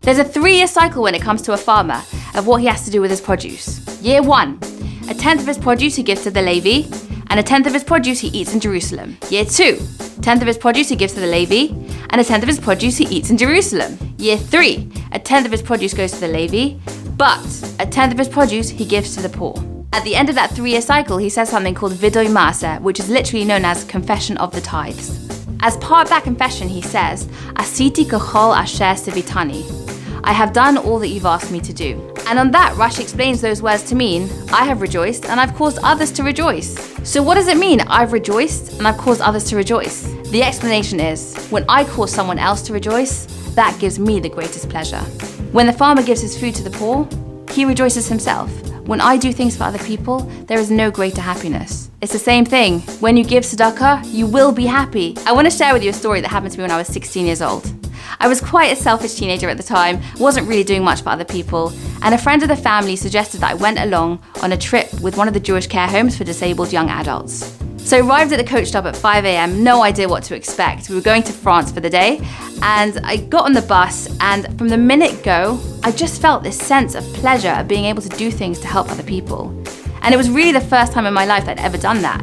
There's a 3-year cycle when it comes to a farmer of what he has to do with his produce. Year 1, 1/10 of his produce he gives to the Levi, and 1/10 of his produce he eats in Jerusalem. Year 2, 1/10 of his produce he gives to the Levi, and 1/10 of his produce he eats in Jerusalem. Year 3, 1/10 of his produce goes to the Levi, but 1/10 of his produce he gives to the poor. At the end of that 3-year cycle, he says something called Vidoy Maaseh, which is literally known as confession of the tithes. As part of that confession, he says, Asiti kachol asher sivitani. I have done all that you've asked me to do. And on that, Rashi explains those words to mean, I have rejoiced and I've caused others to rejoice. So what does it mean, I've rejoiced and I've caused others to rejoice? The explanation is, when I cause someone else to rejoice, that gives me the greatest pleasure. When the farmer gives his food to the poor, he rejoices himself. When I do things for other people, there is no greater happiness. It's the same thing. When you give tzedakah, you will be happy. I want to share with you a story that happened to me when I was 16 years old. I was quite a selfish teenager at the time, wasn't really doing much for other people, and a friend of the family suggested that I went along on a trip with one of the Jewish care homes for disabled young adults. So I arrived at the coach stop at 5 a.m, no idea what to expect. We were going to France for the day, and I got on the bus, and from the minute go, I just felt this sense of pleasure of being able to do things to help other people. And it was really the first time in my life that I'd ever done that.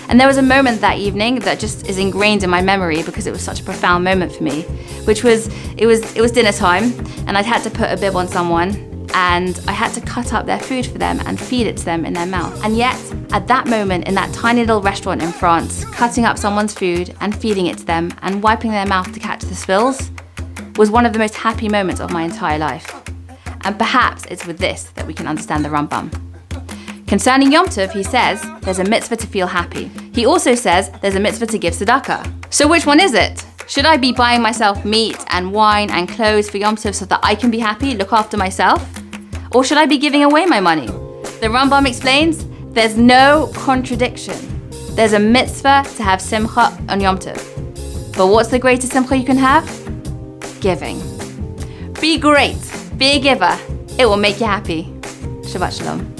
And there was a moment that evening that just is ingrained in my memory because it was such a profound moment for me, which was, it was dinner time, and I'd had to put a bib on someone, and I had to cut up their food for them and feed it to them in their mouth. And yet, at that moment in that tiny little restaurant in France, cutting up someone's food and feeding it to them and wiping their mouth to catch the spills was one of the most happy moments of my entire life. And perhaps it's with this that we can understand the Rambam. Concerning Yom Tov, he says there's a mitzvah to feel happy. He also says there's a mitzvah to give tzedakah. So which one is it? Should I be buying myself meat and wine and clothes for Yom Tov so that I can be happy, look after myself? Or should I be giving away my money? The Rambam explains there's no contradiction. There's a mitzvah to have simcha on Yom Tov. But what's the greatest simcha you can have? Giving. Be great. Be a giver. It will make you happy. Shabbat shalom.